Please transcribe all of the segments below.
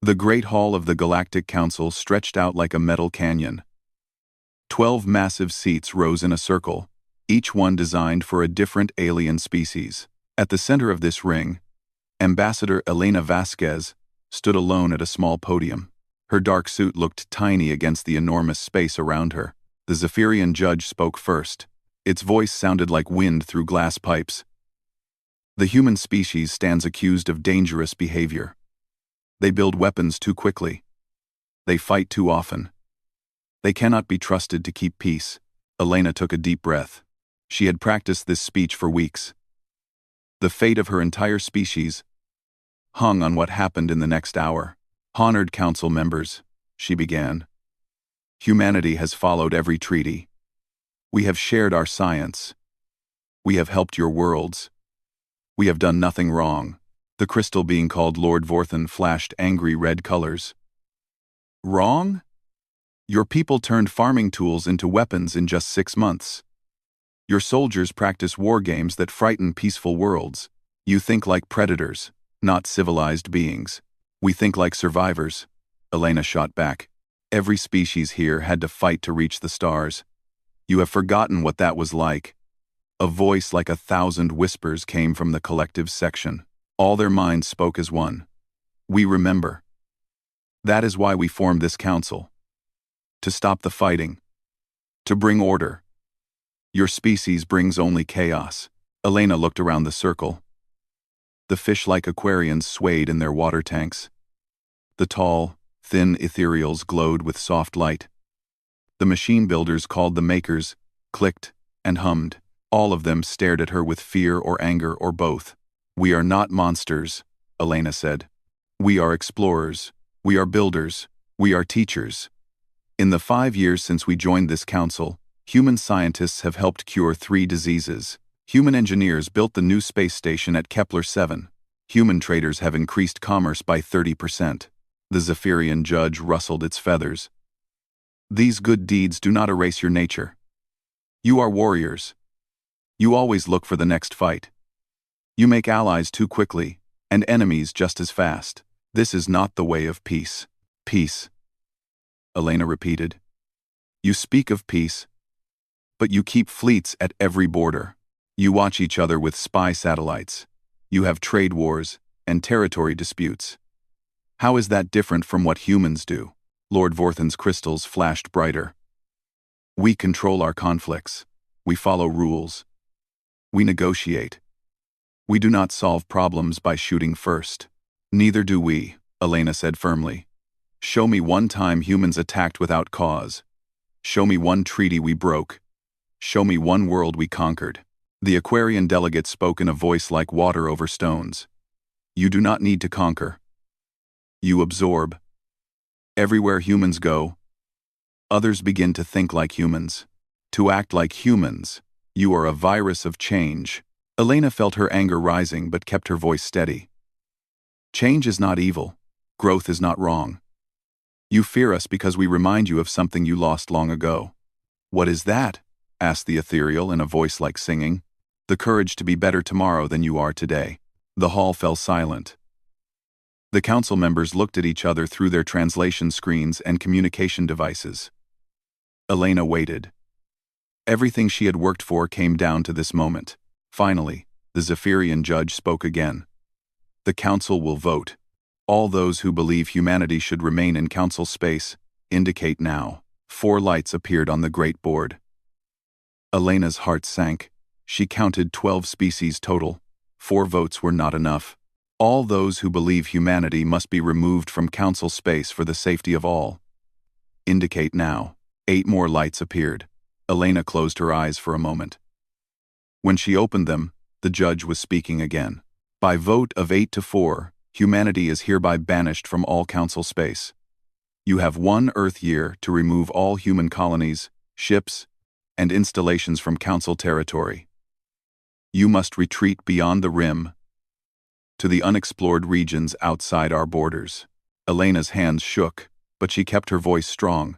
The Great Hall of the Galactic Council stretched out like a metal canyon. 12 massive seats rose in a circle, each one designed for a different alien species. At the center of this ring, Ambassador Elena Vasquez stood alone at a small podium. Her dark suit looked tiny against the enormous space around her. The Zephyrian judge spoke first. Its voice sounded like wind through glass pipes. The human species stands accused of dangerous behavior. They build weapons too quickly. They fight too often. They cannot be trusted to keep peace. Elena took a deep breath. She had practiced this speech for weeks. The fate of her entire species hung on what happened in the next hour. Honored council members, she began. Humanity has followed every treaty. We have shared our science. We have helped your worlds. We have done nothing wrong. The crystal being called Lord Vorthan flashed angry red colors. Wrong? Your people turned farming tools into weapons in just 6 months. Your soldiers practice war games that frighten peaceful worlds. You think like predators, not civilized beings. We think like survivors, Elena shot back. Every species here had to fight to reach the stars. You have forgotten what that was like. A voice like 1,000 whispers came from the collective section. All their minds spoke as one. We remember. That is why we formed this council. To stop the fighting. To bring order. Your species brings only chaos. Elena looked around the circle. The fish-like aquarians swayed in their water tanks. The tall, thin ethereals glowed with soft light. The machine builders called the makers, clicked, and hummed. All of them stared at her with fear or anger or both. We are not monsters, Elena said. We are explorers. We are builders. We are teachers. In the 5 years since we joined this council, human scientists have helped cure 3 diseases. Human engineers built the new space station at Kepler 7. Human traders have increased commerce by 30%. The Zephyrian judge rustled its feathers. These good deeds do not erase your nature. You are warriors. You always look for the next fight. You make allies too quickly, and enemies just as fast. This is not the way of peace. Peace, Elena repeated. You speak of peace, but you keep fleets at every border. You watch each other with spy satellites. You have trade wars and territory disputes. How is that different from what humans do? Lord Vorthan's crystals flashed brighter. We control our conflicts. We follow rules. We negotiate. We do not solve problems by shooting first. Neither do we, Elena said firmly. Show me one time humans attacked without cause. Show me one treaty we broke. Show me one world we conquered. The Aquarian delegate spoke in a voice like water over stones. You do not need to conquer. You absorb. Everywhere humans go, others begin to think like humans, to act like humans. You are a virus of change. Elena felt her anger rising but kept her voice steady. Change is not evil. Growth is not wrong. You fear us because we remind you of something you lost long ago. What is that? Asked the ethereal in a voice like singing. The courage to be better tomorrow than you are today. The hall fell silent. The council members looked at each other through their translation screens and communication devices. Elena waited. Everything she had worked for came down to this moment. Finally, the Zephyrian judge spoke again. The council will vote. All those who believe humanity should remain in council space, indicate now. 4 lights appeared on the great board. Elena's heart sank. She counted 12 species total. 4 votes were not enough. All those who believe humanity must be removed from council space for the safety of all. Indicate now. 8 more lights appeared. Elena closed her eyes for a moment. When she opened them, the judge was speaking again. By vote of 8 to 4, humanity is hereby banished from all council space. You have 1 Earth year to remove all human colonies, ships, and installations from council territory. You must retreat beyond the rim, to the unexplored regions outside our borders. Elena's hands shook, but she kept her voice strong.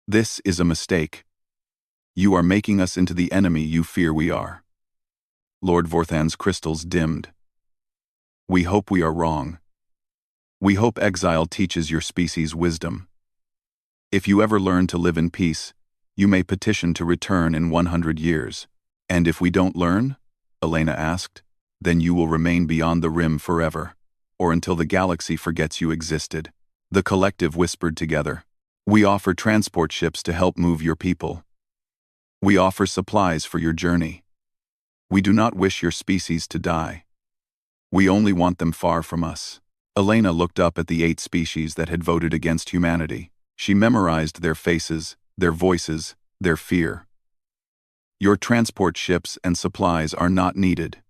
This is a mistake. You are making us into the enemy you fear we are. Lord Vorthan's crystals dimmed. We hope we are wrong. We hope exile teaches your species wisdom. If you ever learn to live in peace, you may petition to return in 100 years. And if we don't learn? Elena asked. Then you will remain beyond the rim forever, or until the galaxy forgets you existed. The collective whispered together. We offer transport ships to help move your people. We offer supplies for your journey. We do not wish your species to die. We only want them far from us. Elena looked up at the 8 species that had voted against humanity. She memorized their faces, their voices, their fear. Your transport ships and supplies are not needed.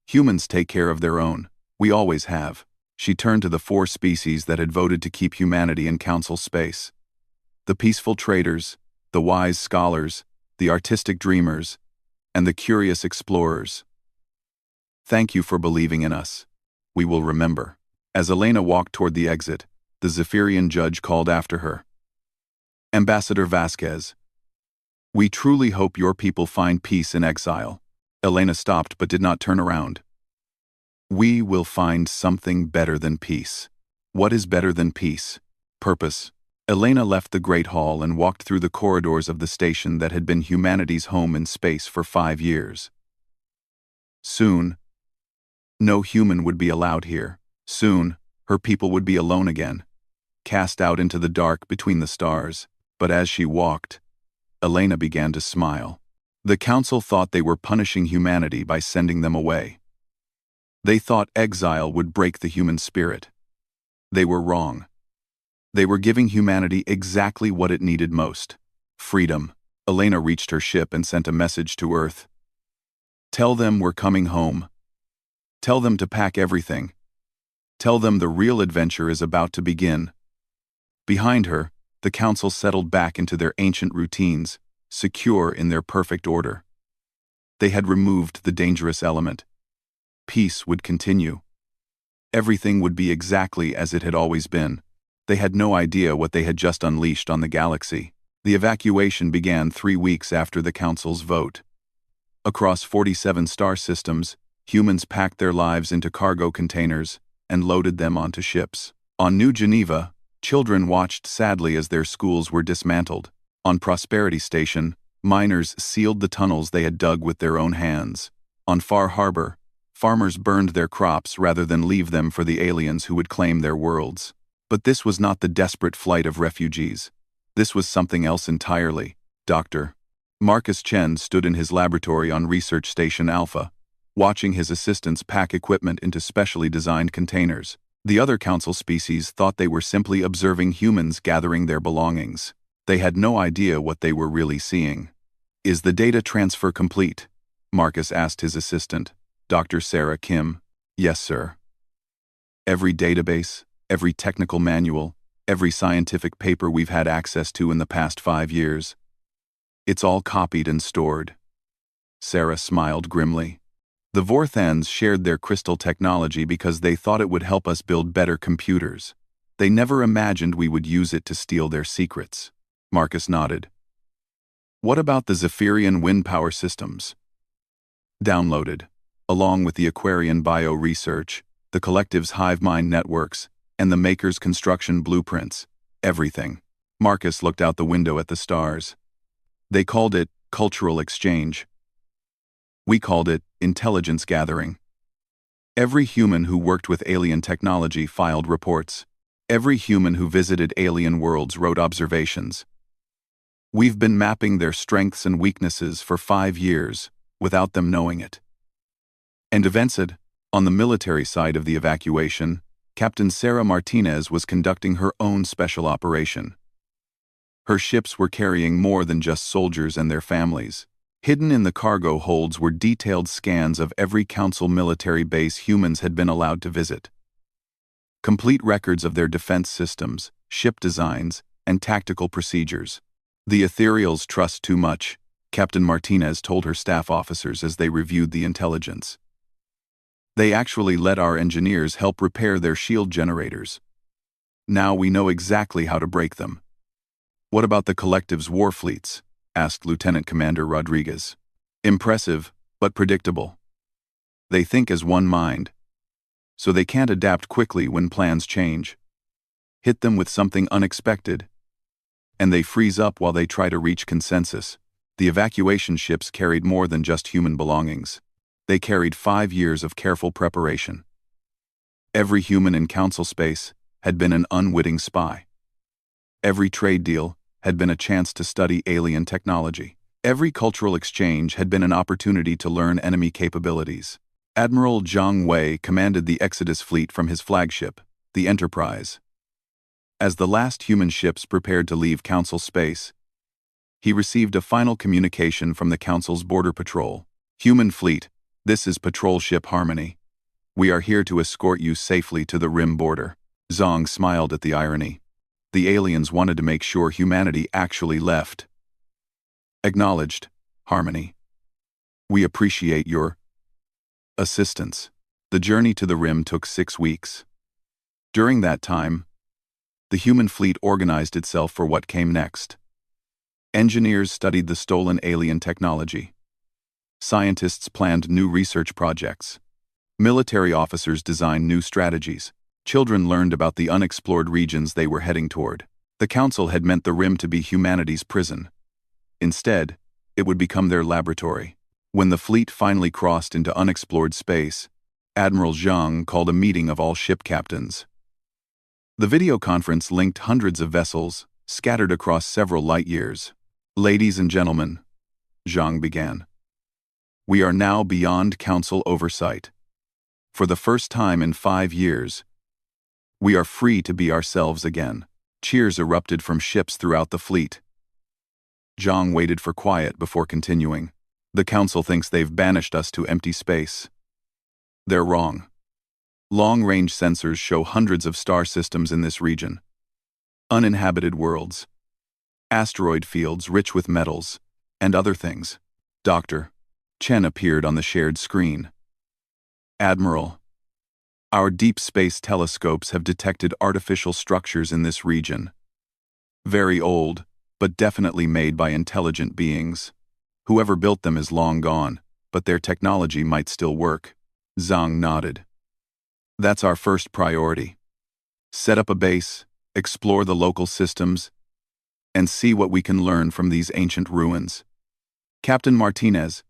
Humans take care of their own. We always have. She turned to the 4 species that had voted to keep humanity in council space. The peaceful traders, the wise scholars, the artistic dreamers, and the curious explorers. Thank you for believing in us. We will remember. As Elena walked toward the exit, the Zephyrian judge called after her. Ambassador Vasquez. We truly hope your people find peace in exile. Elena stopped but did not turn around. We will find something better than peace. What is better than peace? Purpose. Elena left the Great Hall and walked through the corridors of the station that had been humanity's home in space for 5 years. Soon, no human would be allowed here. Soon, her people would be alone again, cast out into the dark between the stars. But as she walked, Elena began to smile. The council thought they were punishing humanity by sending them away. They thought exile would break the human spirit. They were wrong. They were giving humanity exactly what it needed most: freedom. Elena reached her ship and sent a message to Earth. Tell them we're coming home. Tell them to pack everything. Tell them the real adventure is about to begin. Behind her, the council settled back into their ancient routines, secure in their perfect order. They had removed the dangerous element. Peace would continue. Everything would be exactly as it had always been. They had no idea what they had just unleashed on the galaxy. The evacuation began 3 weeks after the council's vote. Across 47 star systems, humans packed their lives into cargo containers and loaded them onto ships. On New Geneva, children watched sadly as their schools were dismantled. On Prosperity Station, miners sealed the tunnels they had dug with their own hands. On Far Harbor, farmers burned their crops rather than leave them for the aliens who would claim their worlds. But this was not the desperate flight of refugees. This was something else entirely. Dr. Marcus Chen stood in his laboratory on Research Station Alpha, watching his assistants pack equipment into specially designed containers. The other council species thought they were simply observing humans gathering their belongings. They had no idea what they were really seeing. Is the data transfer complete? Marcus asked his assistant, Dr. Sarah Kim. Yes, sir. Every database, every technical manual, every scientific paper we've had access to in the past 5 years. It's all copied and stored. Sarah smiled grimly. The Vorthans shared their crystal technology because they thought it would help us build better computers. They never imagined we would use it to steal their secrets. Marcus nodded. What about the Zephyrian wind power systems? Downloaded, along with the Aquarian bio research, the collective's hive mind networks, and the maker's construction blueprints. Everything. Marcus looked out the window at the stars. They called it cultural exchange. We called it intelligence gathering. Every human who worked with alien technology filed reports. Every human who visited alien worlds wrote observations. We've been mapping their strengths and weaknesses for 5 years, without them knowing it. And Evencid, on the military side of the evacuation, Captain Sarah Martinez was conducting her own special operation. Her ships were carrying more than just soldiers and their families. Hidden in the cargo holds were detailed scans of every council military base humans had been allowed to visit. Complete records of their defense systems, ship designs, and tactical procedures. The Ethereals trust too much, Captain Martinez told her staff officers as they reviewed the intelligence. They actually let our engineers help repair their shield generators. Now we know exactly how to break them. What about the collective's war fleets? Asked Lieutenant Commander Rodriguez. Impressive, but predictable. They think as one mind. so they can't adapt quickly when plans change. Hit them with something unexpected, and they freeze up while they try to reach consensus. The evacuation ships carried more than just human belongings. They carried 5 years of careful preparation. Every human in council space had been an unwitting spy. Every trade deal had been a chance to study alien technology. Every cultural exchange had been an opportunity to learn enemy capabilities. Admiral Zhang Wei commanded the Exodus fleet from his flagship, the Enterprise. As the last human ships prepared to leave Council space, he received a final communication from the Council's border patrol. Human fleet, this is Patrol Ship Harmony. We are here to escort you safely to the Rim border. Zhang smiled at the irony. The aliens wanted to make sure humanity actually left. Acknowledged, Harmony. We appreciate your assistance. The journey to the Rim took 6 weeks. During that time, the human fleet organized itself for what came next. Engineers studied the stolen alien technology. Scientists planned new research projects. Military officers designed new strategies. Children learned about the unexplored regions they were heading toward. The Council had meant the Rim to be humanity's prison. Instead, it would become their laboratory. When the fleet finally crossed into unexplored space, Admiral Zhang called a meeting of all ship captains. The video conference linked hundreds of vessels, scattered across several light years. Ladies and gentlemen, Zhang began. We are now beyond Council oversight. For the first time in 5 years, we are free to be ourselves again. Cheers erupted from ships throughout the fleet. Zhang waited for quiet before continuing. The Council thinks they've banished us to empty space. They're wrong. Long-range sensors show hundreds of star systems in this region. Uninhabited worlds. Asteroid fields rich with metals, and other things. Dr. Chen appeared on the shared screen. Admiral, our deep space telescopes have detected artificial structures in this region. Very old, but definitely made by intelligent beings. Whoever built them is long gone, but their technology might still work. Zhang nodded. That's our first priority. Set up a base, explore the local systems, and see what we can learn from these ancient ruins. Captain Martinez,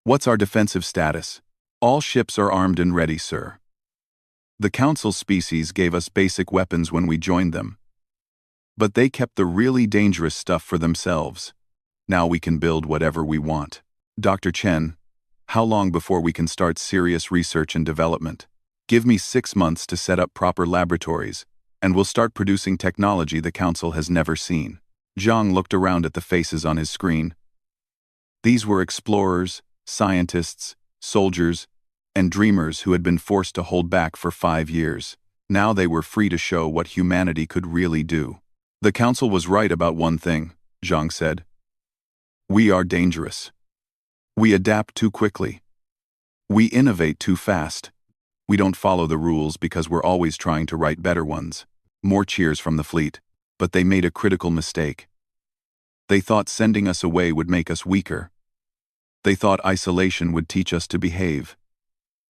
what's our defensive status? All ships are armed and ready, sir. The Council species gave us basic weapons when we joined them. But they kept the really dangerous stuff for themselves. Now we can build whatever we want. Dr. Chen, how long before we can start serious research and development? Give me 6 months to set up proper laboratories, and we'll start producing technology the Council has never seen. Zhang looked around at the faces on his screen. These were explorers, scientists, soldiers, and dreamers who had been forced to hold back for 5 years. Now they were free to show what humanity could really do. The Council was right about one thing, Zhang said. We are dangerous. We adapt too quickly. We innovate too fast. We don't follow the rules because we're always trying to write better ones. More cheers from the fleet. But they made a critical mistake. They thought sending us away would make us weaker. They thought isolation would teach us to behave.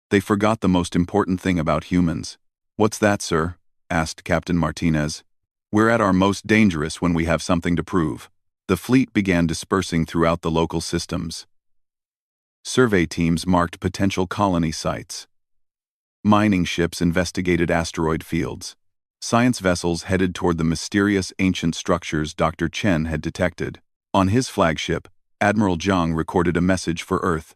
They forgot the most important thing about humans. What's that, sir? Asked Captain Martinez. We're at our most dangerous when we have something to prove. The fleet began dispersing throughout the local systems. Survey teams marked potential colony sites. Mining ships investigated asteroid fields. Science vessels headed toward the mysterious ancient structures Dr. Chen had detected. On his flagship, Admiral Zhang recorded a message for Earth.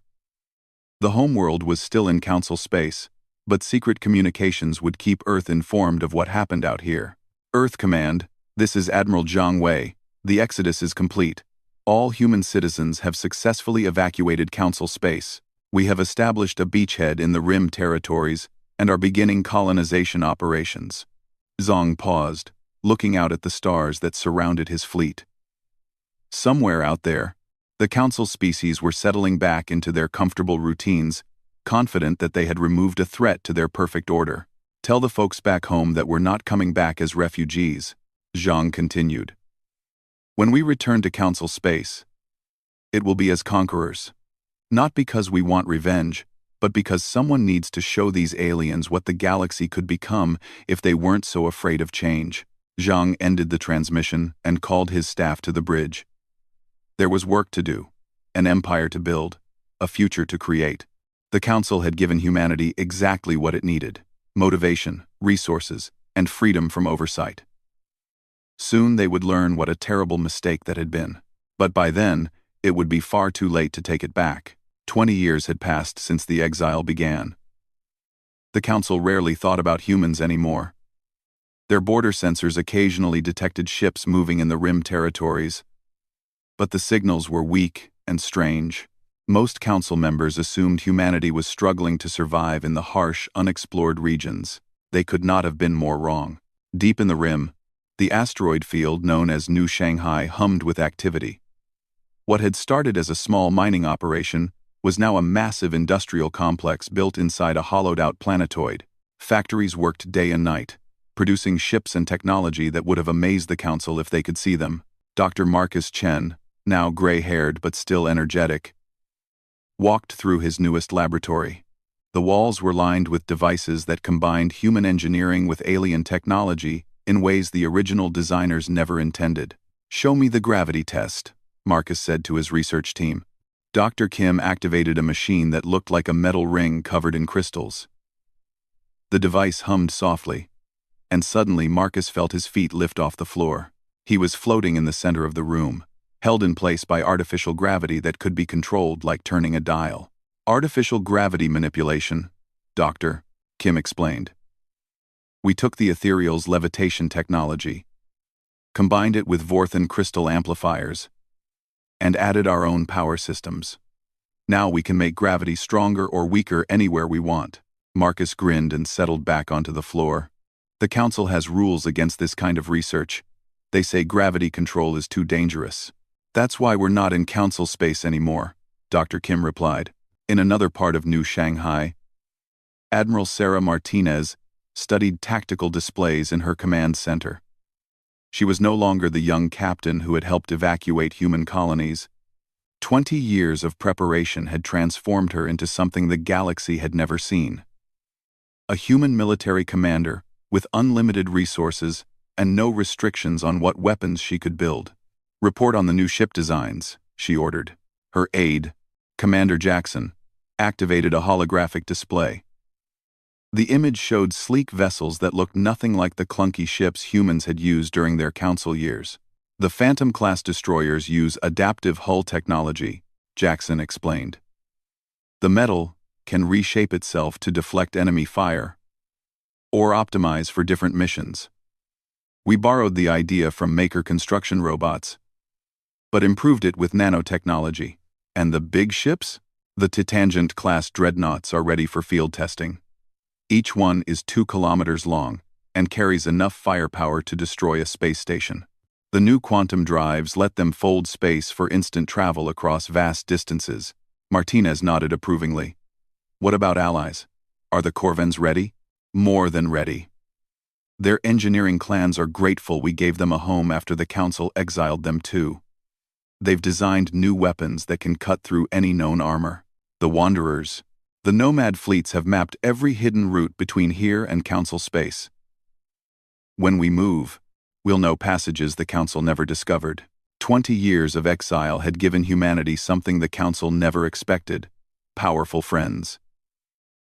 The homeworld was still in Council space, but secret communications would keep Earth informed of what happened out here. Earth Command, this is Admiral Zhang Wei. The Exodus is complete. All human citizens have successfully evacuated Council space. We have established a beachhead in the Rim territories and are beginning colonization operations. Zhang paused, looking out at the stars that surrounded his fleet. Somewhere out there, the Council species were settling back into their comfortable routines, confident that they had removed a threat to their perfect order. Tell the folks back home that we're not coming back as refugees, Zhang continued. When we return to Council space, it will be as conquerors. Not because we want revenge, but because someone needs to show these aliens what the galaxy could become if they weren't so afraid of change. Zhang ended the transmission and called his staff to the bridge. There was work to do, an empire to build, a future to create. The Council had given humanity exactly what it needed: motivation, resources, and freedom from oversight. Soon they would learn what a terrible mistake that had been. But by then, it would be far too late to take it back. 20 years had passed since the exile began. The Council rarely thought about humans anymore. Their border sensors occasionally detected ships moving in the Rim territories, but the signals were weak and strange. Most Council members assumed humanity was struggling to survive in the harsh, unexplored regions. They could not have been more wrong. Deep in the Rim, the asteroid field known as New Shanghai hummed with activity. What had started as a small mining operation was now a massive industrial complex built inside a hollowed-out planetoid. Factories worked day and night, producing ships and technology that would have amazed the Council if they could see them. Dr. Marcus Chen, now gray-haired but still energetic, walked through his newest laboratory. The walls were lined with devices that combined human engineering with alien technology in ways the original designers never intended. "Show me the gravity test," Marcus said to his research team. Dr. Kim activated a machine that looked like a metal ring covered in crystals. The device hummed softly, and suddenly Marcus felt his feet lift off the floor. He was floating in the center of the room, held in place by artificial gravity that could be controlled like turning a dial. "Artificial gravity manipulation, Doctor," Kim explained. "We took the ethereal's levitation technology, combined it with Vorthan crystal amplifiers, and added our own power systems. Now we can make gravity stronger or weaker anywhere we want." Marcus grinned and settled back onto the floor. "The Council has rules against this kind of research. They say gravity control is too dangerous." "That's why we're not in Council space anymore," Dr. Kim replied. In another part of New Shanghai, Admiral Sarah Martinez studied tactical displays in her command center. She was no longer the young captain who had helped evacuate human colonies. 20 years of preparation had transformed her into something the galaxy had never seen. A human military commander with unlimited resources and no restrictions on what weapons she could build. "Report on the new ship designs," she ordered. Her aide, Commander Jackson, activated a holographic display. The image showed sleek vessels that looked nothing like the clunky ships humans had used during their Council years. "The Phantom-class destroyers use adaptive hull technology," Jackson explained. "The metal can reshape itself to deflect enemy fire or optimize for different missions. We borrowed the idea from Maker construction robots, but improved it with nanotechnology. And the big ships? The Titangent-class dreadnoughts are ready for field testing. Each one is 2 kilometers long and carries enough firepower to destroy a space station. The new quantum drives let them fold space for instant travel across vast distances." Martinez nodded approvingly. "What about allies? Are the Corvins ready?" "More than ready. Their engineering clans are grateful we gave them a home after the Council exiled them too. They've designed new weapons that can cut through any known armor. The Wanderers, the Nomad fleets have mapped every hidden route between here and Council space. When we move, we'll know passages the Council never discovered." 20 years of exile had given humanity something the Council never expected: powerful friends.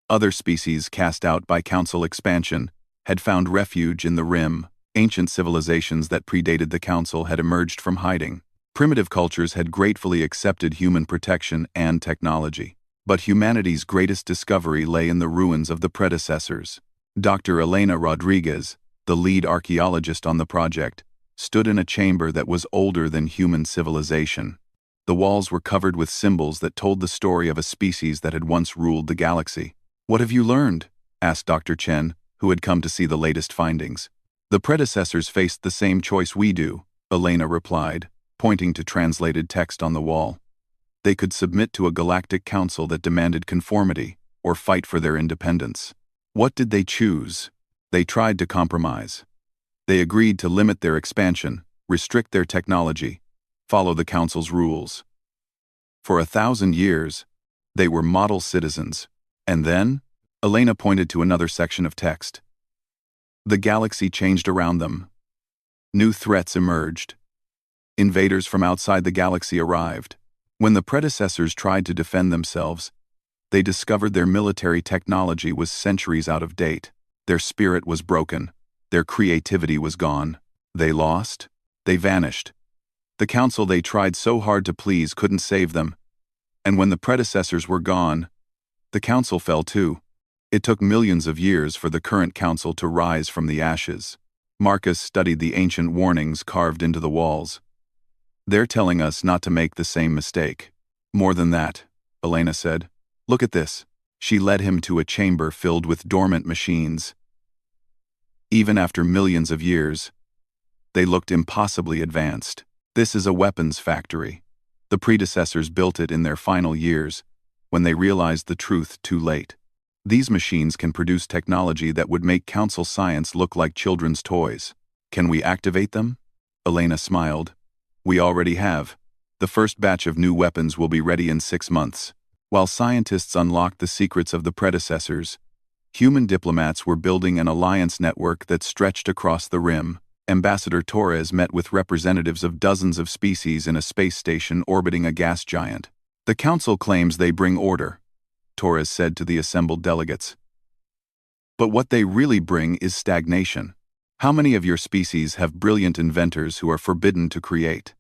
Other species cast out by Council expansion had found refuge in the Rim. Ancient civilizations that predated the Council had emerged from hiding. Primitive cultures had gratefully accepted human protection and technology. But humanity's greatest discovery lay in the ruins of the predecessors. Dr. Elena Rodriguez, the lead archaeologist on the project, stood in a chamber that was older than human civilization. The walls were covered with symbols that told the story of a species that had once ruled the galaxy. "What have you learned?" asked Dr. Chen, who had come to see the latest findings. "The predecessors faced the same choice we do," Elena replied, pointing to translated text on the wall. They could submit to a galactic council that demanded conformity or fight for their independence. What did they choose? They tried to compromise. They agreed to limit their expansion, restrict their technology, follow the council's rules. For 1,000 years, they were model citizens, And then, Elena pointed to another section of text. The galaxy changed around them. New threats emerged. Invaders from outside the galaxy arrived. When the predecessors tried to defend themselves, they discovered their military technology was centuries out of date. Their spirit was broken. Their creativity was gone. They lost. They vanished. The council they tried so hard to please couldn't save them. And when the predecessors were gone, the council fell too. It took millions of years for the current council to rise from the ashes. Marcus studied the ancient warnings carved into the walls. They're telling us not to make the same mistake. More than that, Elena said. Look at this. She led him to a chamber filled with dormant machines. Even after millions of years, they looked impossibly advanced. This is a weapons factory. The predecessors built it in their final years, when they realized the truth too late. These machines can produce technology that would make council science look like children's toys. Can we activate them? Elena smiled. We already have. The first batch of new weapons will be ready in 6 months. While scientists unlocked the secrets of the predecessors, human diplomats were building an alliance network that stretched across the rim. Ambassador Torres met with representatives of dozens of species in a space station orbiting a gas giant. The council claims they bring order, Torres said to the assembled delegates. But what they really bring is stagnation. How many of your species have brilliant inventors who are forbidden to create?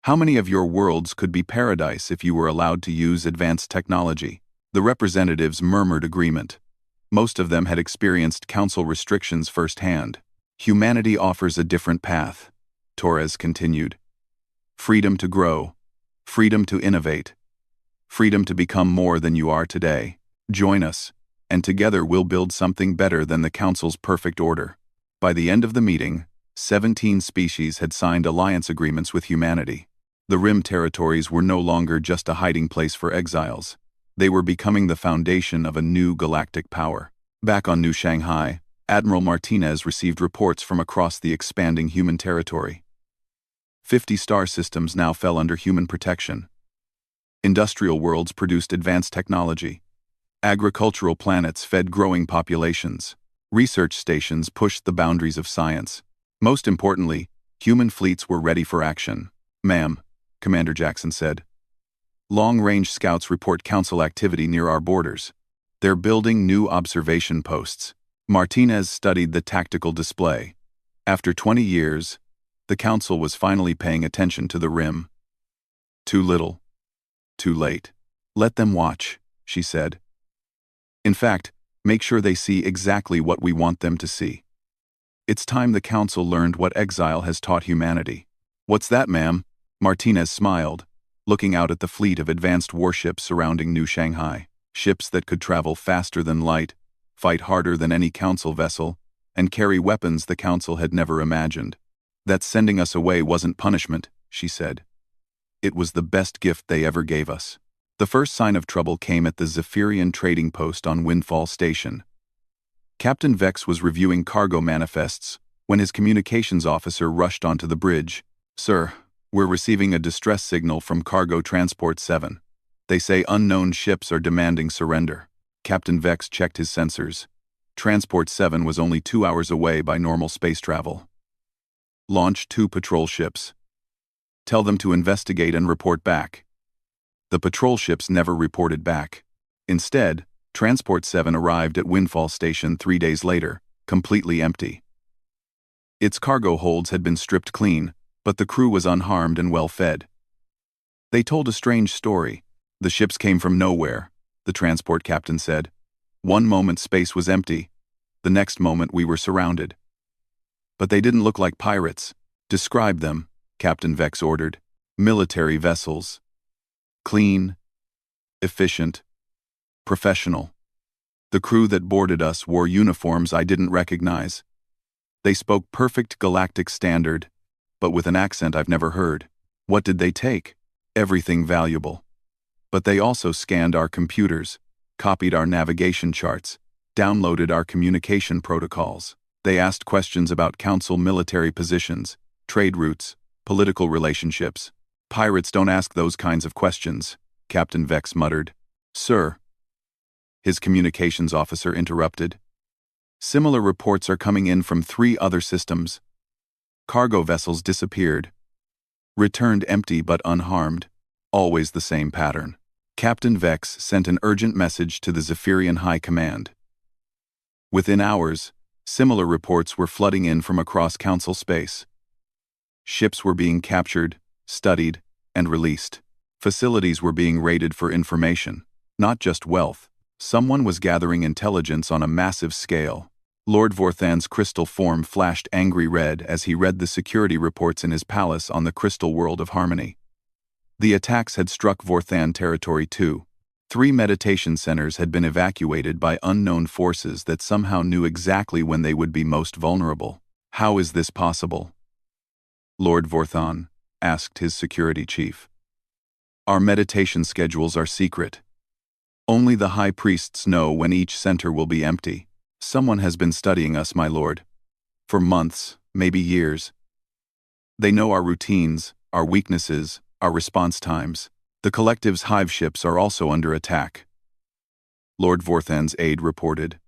How many of your worlds could be paradise if you were allowed to use advanced technology? The representatives murmured agreement. Most of them had experienced council restrictions firsthand. Humanity offers a different path, Torres continued. Freedom to grow, freedom to innovate, freedom to become more than you are today. Join us, and together we'll build something better than the council's perfect order. By the end of the meeting, 17 species had signed alliance agreements with humanity. The Rim territories were no longer just a hiding place for exiles. They were becoming the foundation of a new galactic power. Back on New Shanghai, Admiral Martinez received reports from across the expanding human territory. 50 star systems now fell under human protection. Industrial worlds produced advanced technology. Agricultural planets fed growing populations. Research stations pushed the boundaries of science. Most importantly, human fleets were ready for action. Ma'am, Commander Jackson said. Long-range scouts report council activity near our borders. They're building new observation posts. Martinez studied the tactical display. After 20 years, the council was finally paying attention to the Rim. Too little. Too late. Let them watch, she said. In fact, make sure they see exactly what we want them to see. It's time the council learned what exile has taught humanity. What's that, ma'am? Martinez smiled, looking out at the fleet of advanced warships surrounding New Shanghai. Ships that could travel faster than light, fight harder than any council vessel, and carry weapons the council had never imagined. That sending us away wasn't punishment, she said. It was the best gift they ever gave us. The first sign of trouble came at the Zephyrian trading post on Windfall Station. Captain Vex was reviewing cargo manifests when his communications officer rushed onto the bridge. Sir, we're receiving a distress signal from Cargo Transport 7. They say unknown ships are demanding surrender. Captain Vex checked his sensors. Transport 7 was only 2 hours away by normal space travel. Launch 2 patrol ships. Tell them to investigate and report back. The patrol ships never reported back. Instead, Transport 7 arrived at Windfall Station 3 days later, completely empty. Its cargo holds had been stripped clean, but the crew was unharmed and well fed. They told a strange story. The ships came from nowhere, the transport captain said. One moment space was empty, the next moment we were surrounded. But they didn't look like pirates. Describe them, Captain Vex ordered. Military vessels. Clean, efficient, professional. The crew that boarded us wore uniforms I didn't recognize. They spoke perfect galactic standard, but with an accent I've never heard. What did they take? Everything valuable. But they also scanned our computers, copied our navigation charts, downloaded our communication protocols. They asked questions about council military positions, trade routes, political relationships. Pirates don't ask those kinds of questions, Captain Vex muttered. Sir, his communications officer interrupted. Similar reports are coming in from 3 other systems. Cargo vessels disappeared. Returned empty but unharmed. Always the same pattern. Captain Vex sent an urgent message to the Zephyrian High Command. Within hours, similar reports were flooding in from across Council space. Ships were being captured, studied, and released. Facilities were being raided for information, not just wealth. Someone was gathering intelligence on a massive scale. Lord Vorthan's crystal form flashed angry red as he read the security reports in his palace on the crystal world of Harmony. The attacks had struck Vorthan territory too. 3 meditation centers had been evacuated by unknown forces that somehow knew exactly when they would be most vulnerable. How is this possible? Lord Vorthan asked his security chief. Our meditation schedules are secret. Only the high priests know when each center will be empty. Someone has been studying us, my lord. For months, maybe years. They know our routines, our weaknesses, our response times. The collective's hive ships are also under attack. Lord Vorthan's aide reported.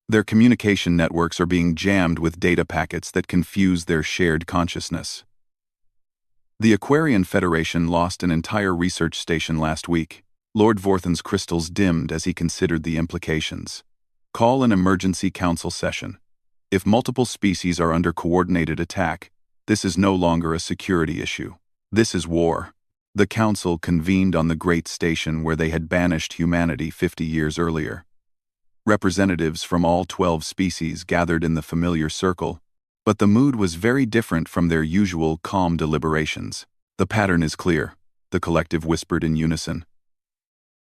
Their communication networks are being jammed with data packets that confuse their shared consciousness. The Aquarian Federation lost an entire research station last week. Lord Vorthan's crystals dimmed as he considered the implications. Call an emergency council session. If multiple species are under coordinated attack, this is no longer a security issue. This is war. The council convened on the great station where they had banished humanity 50 years earlier. Representatives from all 12 species gathered in the familiar circle, but the mood was very different from their usual calm deliberations. The pattern is clear, the collective whispered in unison.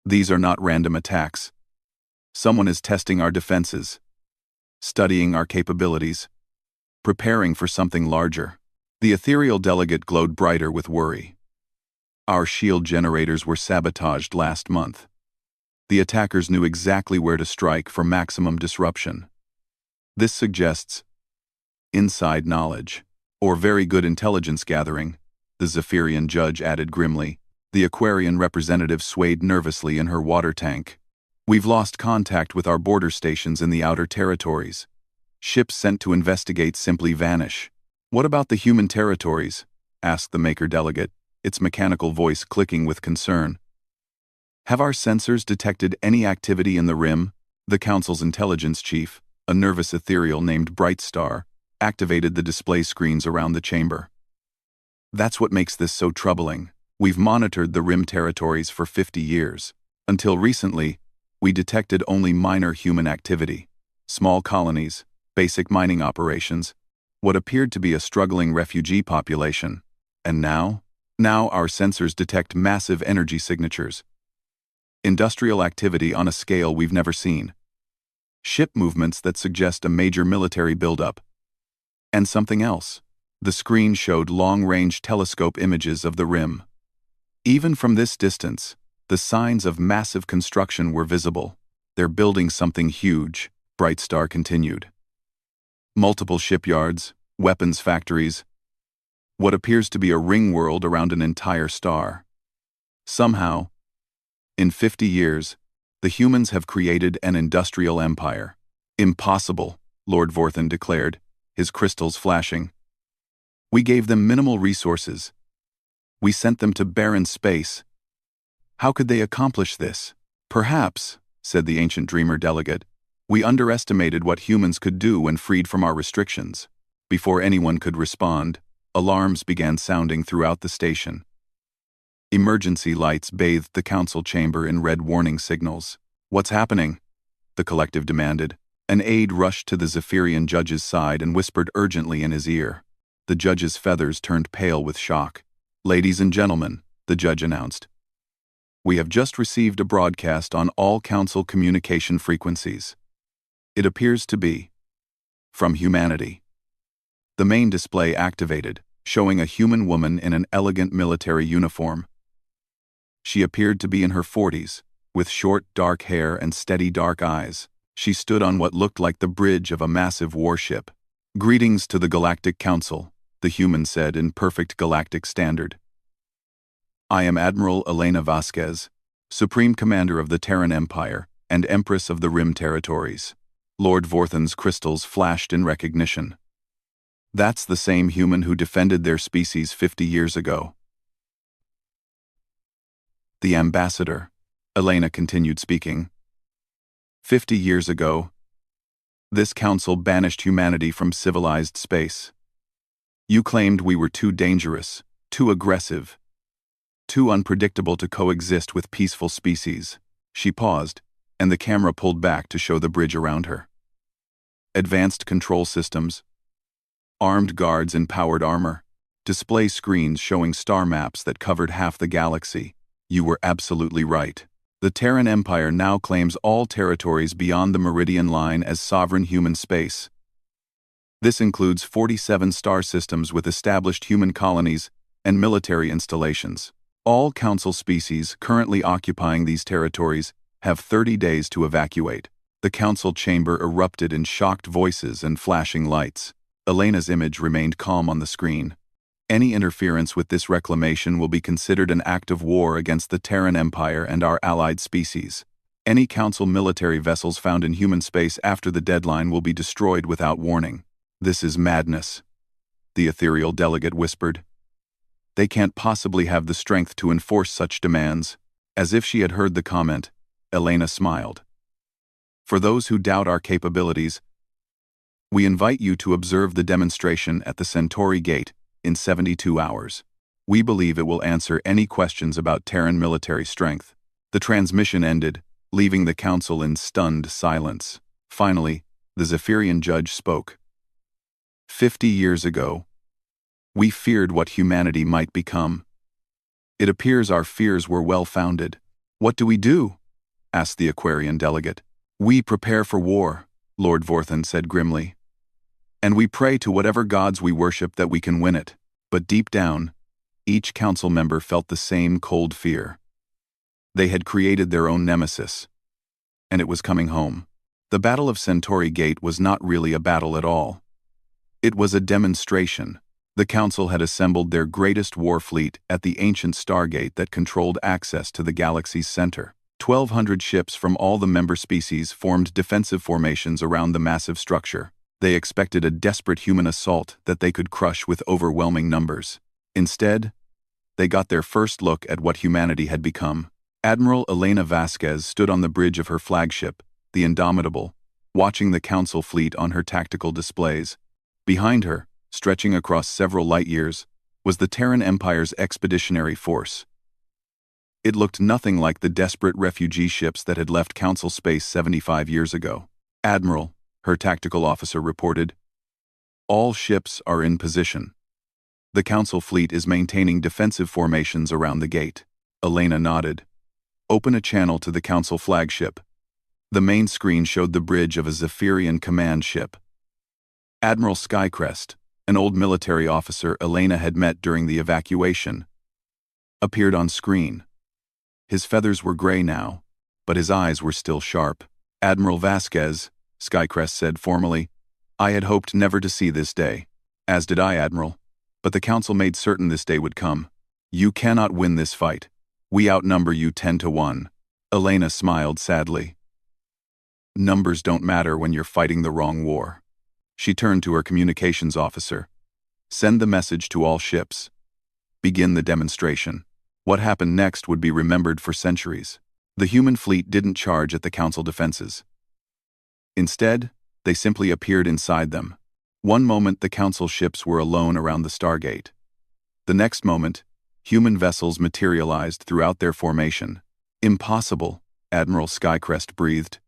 These are not random attacks. Someone is testing our defenses, studying our capabilities, preparing for something larger. The ethereal delegate glowed brighter with worry. Our shield generators were sabotaged last month. The attackers knew exactly where to strike for maximum disruption. This suggests inside knowledge, or very good intelligence gathering, the Zephyrian judge added grimly. The Aquarian representative swayed nervously in her water tank. We've lost contact with our border stations in the outer territories. Ships sent to investigate simply vanish. What about the human territories? Asked the Maker delegate, its mechanical voice clicking with concern. Have our sensors detected any activity in the rim? The Council's intelligence chief, a nervous ethereal named Brightstar, activated the display screens around the chamber. That's what makes this so troubling. We've monitored the rim territories for 50 years. Until recently, we detected only minor human activity, small colonies, basic mining operations, what appeared to be a struggling refugee population. And now our sensors detect massive energy signatures. Industrial activity on a scale we've never seen. Ship movements that suggest a major military buildup. And something else. The screen showed long-range telescope images of the rim. Even from this distance, the signs of massive construction were visible. They're building something huge, Brightstar continued. Multiple shipyards, weapons factories, what appears to be a ring world around an entire star. Somehow, in 50 years, the humans have created an industrial empire. Impossible, Lord Vorthan declared, his crystals flashing. We gave them minimal resources. We sent them to barren space. How could they accomplish this? Perhaps, said the ancient dreamer delegate, we underestimated what humans could do when freed from our restrictions. Before anyone could respond, alarms began sounding throughout the station. Emergency lights bathed the council chamber in red warning signals. What's happening? The collective demanded. An aide rushed to the Zephyrian judge's side and whispered urgently in his ear. The judge's feathers turned pale with shock. Ladies and gentlemen, the judge announced. We have just received a broadcast on all council communication frequencies. It appears to be from humanity. The main display activated, showing a human woman in an elegant military uniform. She appeared to be in her 40s, with short, dark hair and steady, dark eyes. She stood on what looked like the bridge of a massive warship. Greetings to the Galactic Council, the human said in perfect galactic standard. I am Admiral Elena Vasquez, Supreme Commander of the Terran Empire, and Empress of the Rim territories. Lord Vorthan's crystals flashed in recognition. That's the same human who defended their species 50 years ago. The ambassador, Elena continued speaking. 50 years ago, this council banished humanity from civilized space. You claimed we were too dangerous, too aggressive, too unpredictable to coexist with peaceful species. She paused, and the camera pulled back to show the bridge around her. Advanced control systems, armed guards in powered armor, display screens showing star maps that covered half the galaxy. You were absolutely right. The Terran Empire now claims all territories beyond the Meridian Line as sovereign human space. This includes 47 star systems with established human colonies and military installations. All Council species currently occupying these territories have 30 days to evacuate. The Council chamber erupted in shocked voices and flashing lights. Elena's image remained calm on the screen. Any interference with this reclamation will be considered an act of war against the Terran Empire and our allied species. Any Council military vessels found in human space after the deadline will be destroyed without warning. This is madness, the ethereal delegate whispered. They can't possibly have the strength to enforce such demands. As if she had heard the comment, Elena smiled. For those who doubt our capabilities, we invite you to observe the demonstration at the Centauri Gate in 72 hours. We believe it will answer any questions about Terran military strength. The transmission ended, leaving the Council in stunned silence. Finally, the Zephyrian judge spoke. 50 years ago, we feared what humanity might become. It appears our fears were well-founded. What do we do? Asked the Aquarian delegate. We prepare for war, Lord Vorthan said grimly. And we pray to whatever gods we worship that we can win it. But deep down, each council member felt the same cold fear. They had created their own nemesis, and it was coming home. The Battle of Centauri Gate was not really a battle at all. It was a demonstration. The Council had assembled their greatest war fleet at the ancient Stargate that controlled access to the galaxy's center. 1,200 ships from all the member species formed defensive formations around the massive structure. They expected a desperate human assault that they could crush with overwhelming numbers. Instead, they got their first look at what humanity had become. Admiral Elena Vasquez stood on the bridge of her flagship, the Indomitable, watching the Council fleet on her tactical displays. Behind her, stretching across several light years, was the Terran Empire's expeditionary force. It looked nothing like the desperate refugee ships that had left Council space 75 years ago. Admiral, her tactical officer reported, all ships are in position. The Council fleet is maintaining defensive formations around the gate. Elena nodded. Open a channel to the Council flagship. The main screen showed the bridge of a Zephyrian command ship. Admiral Skycrest, an old military officer Elena had met during the evacuation, appeared on screen. His feathers were gray now, but his eyes were still sharp. Admiral Vasquez, Skycrest said formally, I had hoped never to see this day. As did I, Admiral. But the Council made certain this day would come. You cannot win this fight. We outnumber you 10-1. Elena smiled sadly. Numbers don't matter when you're fighting the wrong war. She turned to her communications officer. Send the message to all ships. Begin the demonstration. What happened next would be remembered for centuries. The human fleet didn't charge at the Council defenses. Instead, they simply appeared inside them. One moment the Council ships were alone around the Stargate. The next moment, human vessels materialized throughout their formation. Impossible, Admiral Skycrest breathed.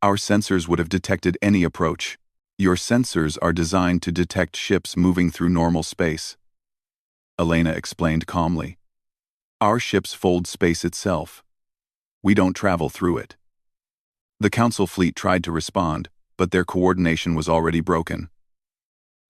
Our sensors would have detected any approach. Your sensors are designed to detect ships moving through normal space. Elena explained calmly. Our ships fold space itself. We don't travel through it. The Council fleet tried to respond, but their coordination was already broken.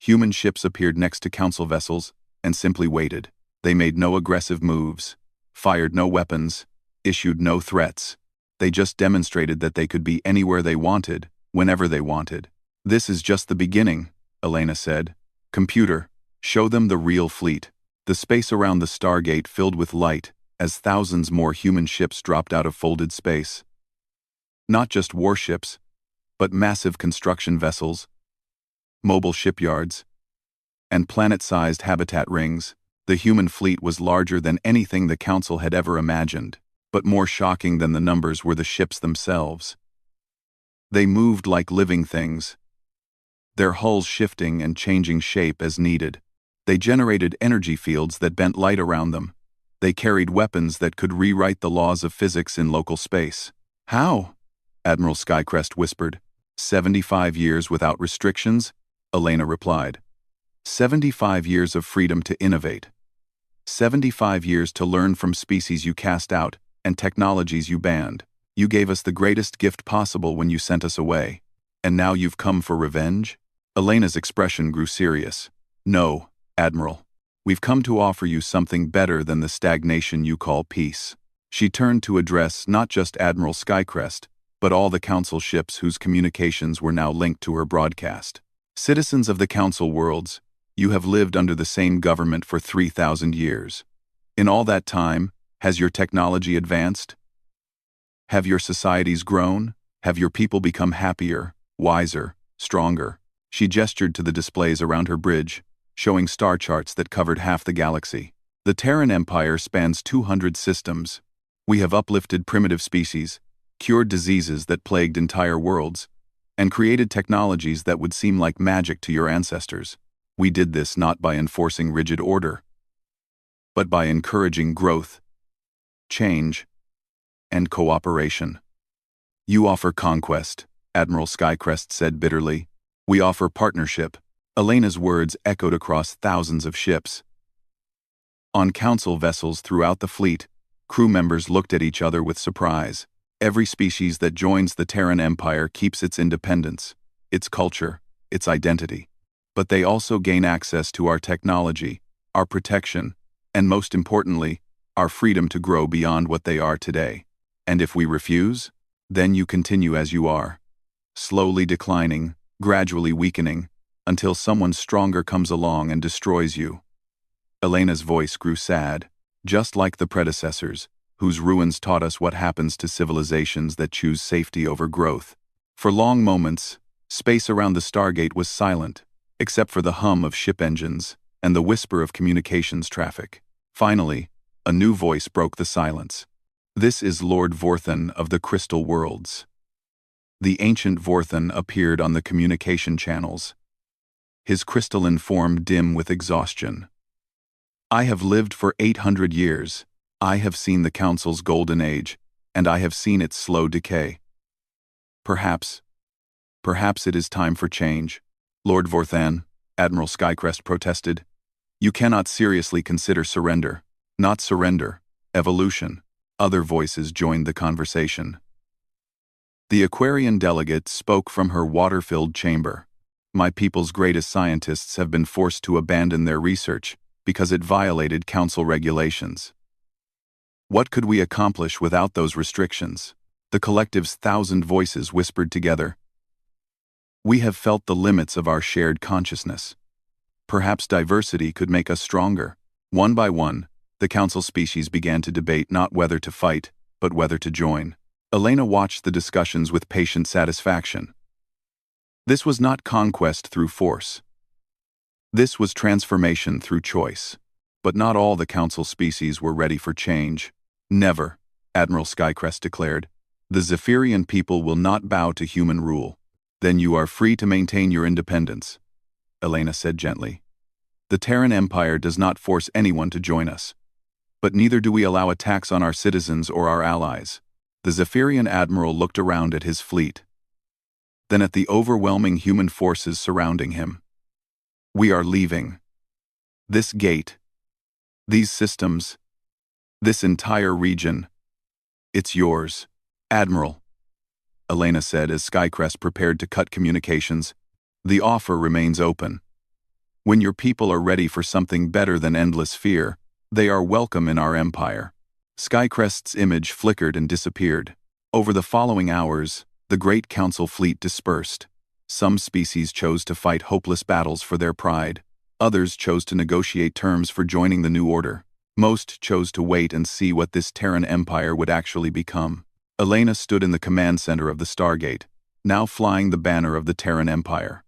Human ships appeared next to Council vessels and simply waited. They made no aggressive moves, fired no weapons, issued no threats. They just demonstrated that they could be anywhere they wanted, whenever they wanted. This is just the beginning, Elena said. Computer, show them the real fleet. The space around the Stargate filled with light as thousands more human ships dropped out of folded space. Not just warships, but massive construction vessels, mobile shipyards, and planet-sized habitat rings. The human fleet was larger than anything the Council had ever imagined, but more shocking than the numbers were the ships themselves. They moved like living things, their hulls shifting and changing shape as needed. They generated energy fields that bent light around them. They carried weapons that could rewrite the laws of physics in local space. How? Admiral Skycrest whispered. 75 years without restrictions, Elena replied. 75 years of freedom to innovate. 75 years to learn from species you cast out and technologies you banned. You gave us the greatest gift possible when you sent us away. And now you've come for revenge? Elena's expression grew serious. No, Admiral. We've come to offer you something better than the stagnation you call peace. She turned to address not just Admiral Skycrest, but all the Council ships whose communications were now linked to her broadcast. Citizens of the Council worlds, you have lived under the same government for 3,000 years. In all that time, has your technology advanced? Have your societies grown? Have your people become happier, wiser, stronger? She gestured to the displays around her bridge, showing star charts that covered half the galaxy. The Terran Empire spans 200 systems. We have uplifted primitive species, cured diseases that plagued entire worlds, and created technologies that would seem like magic to your ancestors. We did this not by enforcing rigid order, but by encouraging growth, change, and cooperation. You offer conquest, Admiral Skycrest said bitterly. We offer partnership. Elena's words echoed across thousands of ships. On Council vessels throughout the fleet, crew members looked at each other with surprise. Every species that joins the Terran Empire keeps its independence, its culture, its identity. But they also gain access to our technology, our protection, and most importantly, our freedom to grow beyond what they are today. And if we refuse, then you continue as you are, slowly declining, gradually weakening, until someone stronger comes along and destroys you. Elena's voice grew sad, just like the predecessors, whose ruins taught us what happens to civilizations that choose safety over growth. For long moments, space around the Stargate was silent, except for the hum of ship engines and the whisper of communications traffic. Finally, a new voice broke the silence. This is Lord Vorthan of the Crystal Worlds. The ancient Vorthan appeared on the communication channels, his crystalline form dim with exhaustion. I have lived for 800 years. I have seen the Council's golden age, and I have seen its slow decay. Perhaps it is time for change. Lord Vorthan, Admiral Skycrest protested. You cannot seriously consider surrender. Not surrender, evolution. Other voices joined the conversation. The Aquarian delegate spoke from her water-filled chamber. My people's greatest scientists have been forced to abandon their research because it violated Council regulations. What could we accomplish without those restrictions? The collective's 1,000 voices whispered together. We have felt the limits of our shared consciousness. Perhaps diversity could make us stronger. One by one, the Council species began to debate not whether to fight, but whether to join. Elena watched the discussions with patient satisfaction. This was not conquest through force. This was transformation through choice. But not all the Council species were ready for change. Never, Admiral Skycrest declared. The Zephyrian people will not bow to human rule. Then you are free to maintain your independence, Elena said gently. The Terran Empire does not force anyone to join us. But neither do we allow attacks on our citizens or our allies. The Zephyrian admiral looked around at his fleet, then at the overwhelming human forces surrounding him. We are leaving. This gate, these systems, this entire region, it's yours, Admiral, Elena said as Skycrest prepared to cut communications. The offer remains open. When your people are ready for something better than endless fear, they are welcome in our empire. Skycrest's image flickered and disappeared. Over the following hours, the great Council fleet dispersed. Some species chose to fight hopeless battles for their pride. Others chose to negotiate terms for joining the new order. Most chose to wait and see what this Terran Empire would actually become. Elena stood in the command center of the Stargate, now flying the banner of the Terran Empire.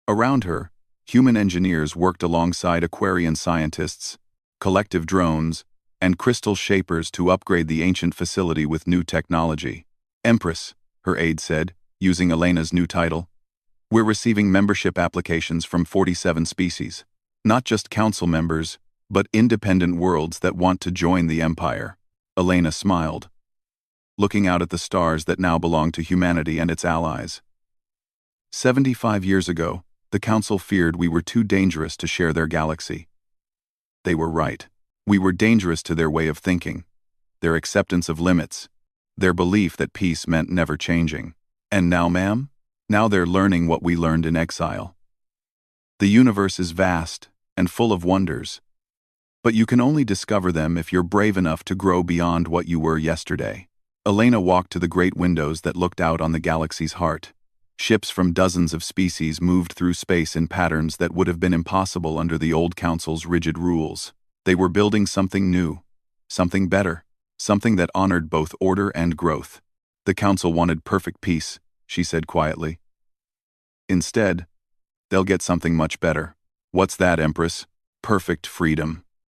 Around her, human engineers worked alongside Aquarian scientists, collective drones, and crystal shapers to upgrade the ancient facility with new technology. Empress, her aide said, using Elena's new title. We're receiving membership applications from 47 species. Not just council members, but independent worlds that want to join the Empire. Elena smiled, looking out at the stars that now belong to humanity and its allies. 75 years ago, the Council feared we were too dangerous to share their galaxy. They were right. We were dangerous to their way of thinking, their acceptance of limits, their belief that peace meant never changing. And now, ma'am? Now they're learning what we learned in exile. The universe is vast and full of wonders, but you can only discover them if you're brave enough to grow beyond what you were yesterday. Elena walked to the great windows that looked out on the galaxy's heart. Ships from dozens of species moved through space in patterns that would have been impossible under the old Council's rigid rules. They were building something new, something better, something that honored both order and growth. The Council wanted perfect peace, she said quietly. Instead, they'll get something much better. What's that, Empress? Perfect freedom.